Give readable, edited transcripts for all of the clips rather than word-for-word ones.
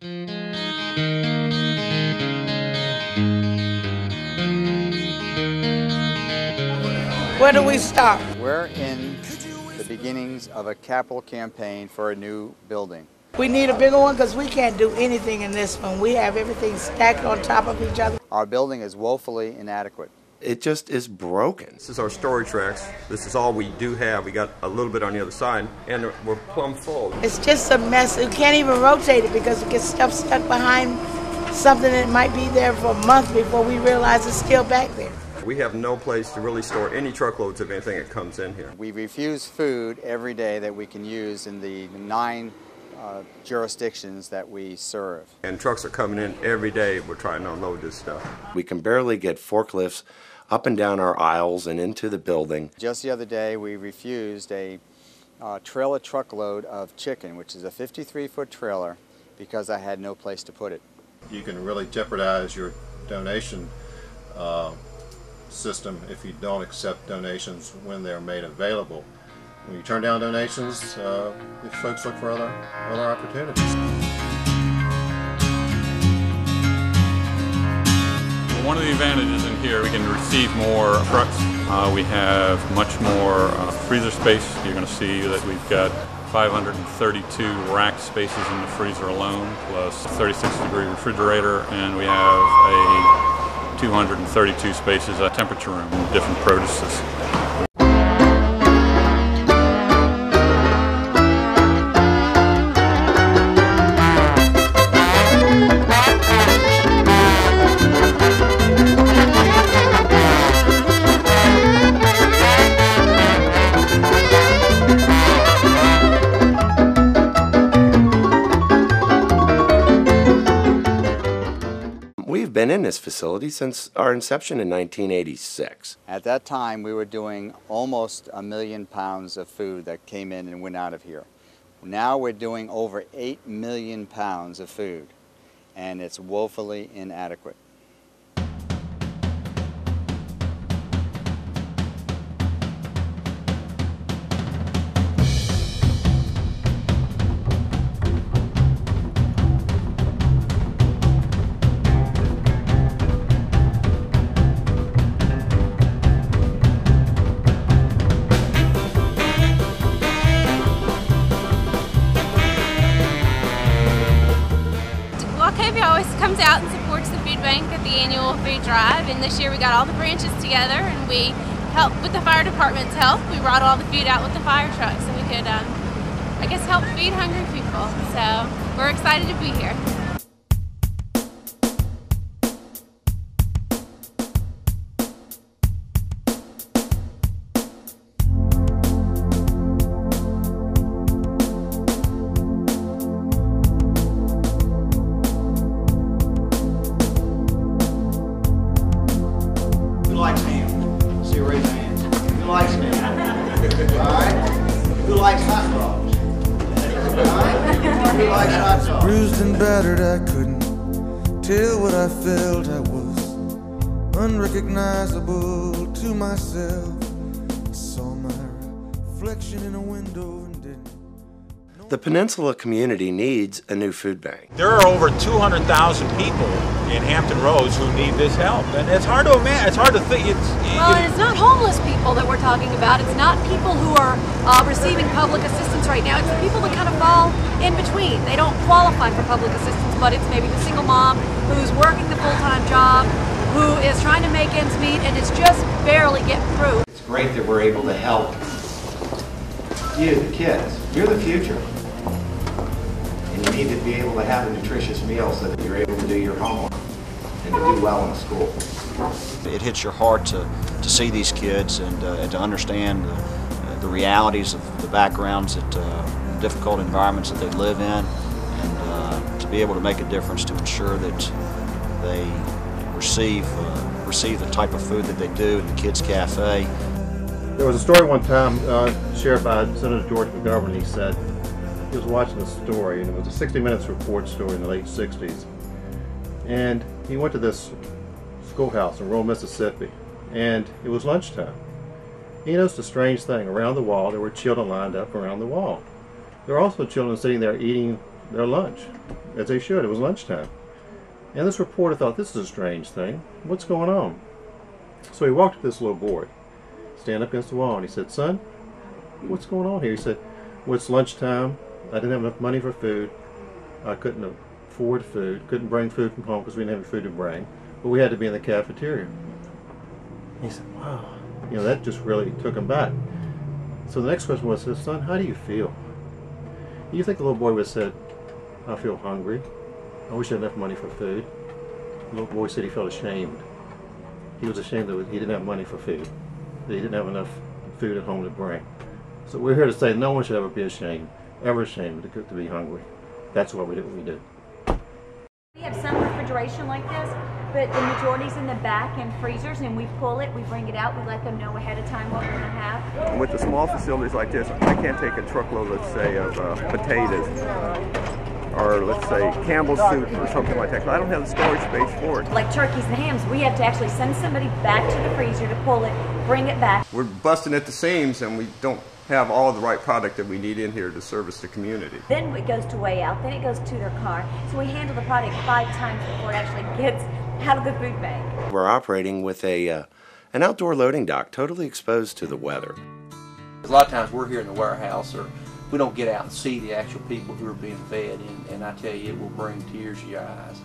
Where do we start? We're in the beginnings of a capital campaign for a new building. We need a bigger one because we can't do anything in this one. We have everything stacked on top of each other. Our building is woefully inadequate. It just is broken. This is our storage racks. This is all we do have. We got a little bit on the other side, and we're plumb full. It's just a mess. We can't even rotate it because we get stuff stuck behind something that might be there for a month before we realize it's still back there. We have no place to really store any truckloads of anything that comes in here. We refuse food every day that we can use in the 9 jurisdictions that we serve. And trucks are coming in every day. We're trying to unload this stuff. We can barely get forklifts up and down our aisles and into the building. Just the other day we refused a trailer truckload of chicken, which is a 53-foot trailer, because I had no place to put it. You can really jeopardize your donation system if you don't accept donations when they're made available. When you turn down donations, if folks look for other opportunities. One of the advantages in here, we can receive more trucks. We have much more freezer space. You're going to see that we've got 532 rack spaces in the freezer alone, plus a 36-degree refrigerator, and we have a 232 spaces temperature room in different produces. We've been in this facility since our inception in 1986. At that time we were doing almost 1 million pounds of food that came in and went out of here. Now we're doing over 8 million pounds of food, and it's woefully inadequate. Always comes out and supports the Foodbank at the annual food drive, and this year we got all the branches together and we helped with the fire department's help. We brought all the food out with the fire truck so we could, I guess, help feed hungry people. So we're excited to be here. Who likes ham? See, raise your hands. Who likes ham? Alright? Who likes hot dogs? Alright? Who likes hot dogs? Bruised and battered, I couldn't tell what I felt. I was unrecognizable to myself. I saw my reflection in a window and didn't. The Peninsula community needs a new food bank. There are over 200,000 people in Hampton Roads who need this help, and it's hard to imagine. It's hard to think. Well, and it's not homeless people that we're talking about. It's not people who are receiving public assistance right now. It's the people that kind of fall in between. They don't qualify for public assistance, but it's maybe the single mom who's working the full-time job, who is trying to make ends meet, and it's just barely getting through. It's great that we're able to help you, the kids. You're the future. And you need to be able to have a nutritious meal so that you're able to do your homework and to do well in school. It hits your heart to see these kids and to understand the realities of the backgrounds, that difficult environments that they live in, and to be able to make a difference to ensure that they receive the type of food that they do in the Kids Cafe. There was a story one time shared by Senator George McGovern. He said he was watching a story, and it was a 60 Minutes report story in the late 60s. And he went to this schoolhouse in rural Mississippi, and it was lunchtime. He noticed a strange thing. Around the wall, there were children lined up around the wall. There were also children sitting there eating their lunch, as they should. It was lunchtime. And this reporter thought, this is a strange thing. What's going on? So he walked to this little boy, stand up against the wall, and he said, son, what's going on here? He said, well, it's lunchtime. I didn't have enough money for food. I couldn't afford food. Couldn't bring food from home because we didn't have any food to bring. But we had to be in the cafeteria. He said, wow. You know, that just really took him back. So the next question was, son, how do you feel? You think the little boy would have said, I feel hungry. I wish I had enough money for food. The little boy said he felt ashamed. He was ashamed that he didn't have money for food. That he didn't have enough food at home to bring. So we're here to say no one should ever be ashamed, ever ashamed to be hungry. That's why we do what we do. We have some refrigeration like this, but the majority's in the back in freezers, and we pull it, we bring it out, we let them know ahead of time what we're going to have. With the small facilities like this, I can't take a truckload, let's say, of potatoes, or let's say Campbell's soup or something like that, because I don't have the storage space for it. Like turkeys and hams, we have to actually send somebody back to the freezer to pull it, bring it back. We're busting at the seams, and we don't have all the right product that we need in here to service the community. Then it goes to weigh out, then it goes to their car. So we handle the product 5 times before it actually gets out of the food bank. We're operating with an outdoor loading dock, totally exposed to the weather. A lot of times we're here in the warehouse, or we don't get out and see the actual people who are being fed, and I tell you, it will bring tears to your eyes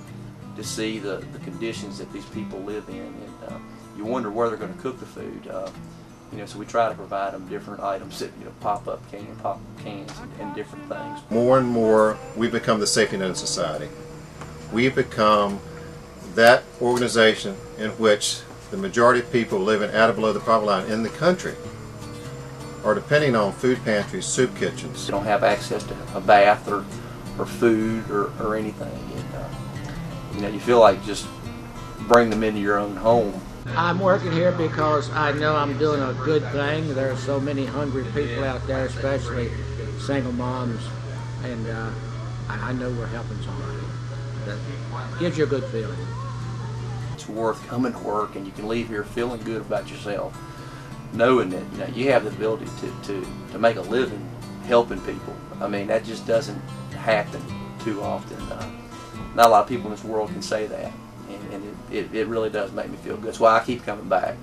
to see the conditions that these people live in, and you wonder where they're going to cook the food. You know, so we try to provide them different items that, you know, pop-up cans and different things. More and more, we've become the safety net of society. We've become that organization in which the majority of people living at or below the poverty line in the country are depending on food pantries, soup kitchens. They don't have access to a bath or food or anything. And, you know, you feel like just bring them into your own home. I'm working here because I know I'm doing a good thing. There are so many hungry people out there, especially single moms, and I know we're helping somebody. That gives you a good feeling. It's worth coming to work, and you can leave here feeling good about yourself, knowing that, you know, you have the ability to make a living helping people. I mean, that just doesn't happen too often. Not a lot of people in this world can say that. And it really does make me feel good. That's why I keep coming back.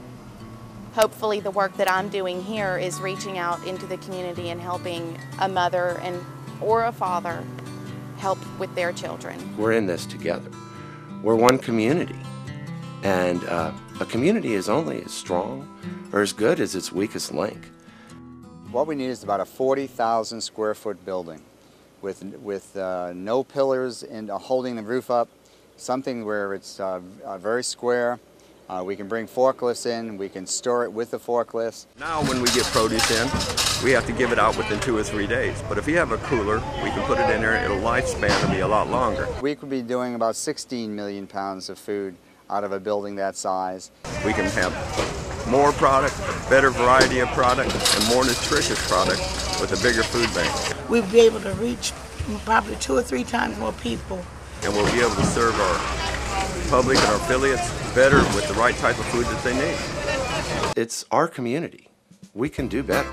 Hopefully the work that I'm doing here is reaching out into the community and helping a mother or a father help with their children. We're in this together. We're one community. And a community is only as strong or as good as its weakest link. What we need is about a 40,000 square foot building with no pillars and holding the roof up. Something where it's very square. We can bring forklifts in, we can store it with the forklifts. Now when we get produce in, we have to give it out within 2 or 3 days. But if you have a cooler, we can put it in there, it'll lifespan will be a lot longer. We could be doing about 16 million pounds of food out of a building that size. We can have more product, better variety of product, and more nutritious product with a bigger food bank. We'll be able to reach probably 2 or 3 times more people. And we'll be able to serve our public and our affiliates better with the right type of food that they need. It's our community. We can do better.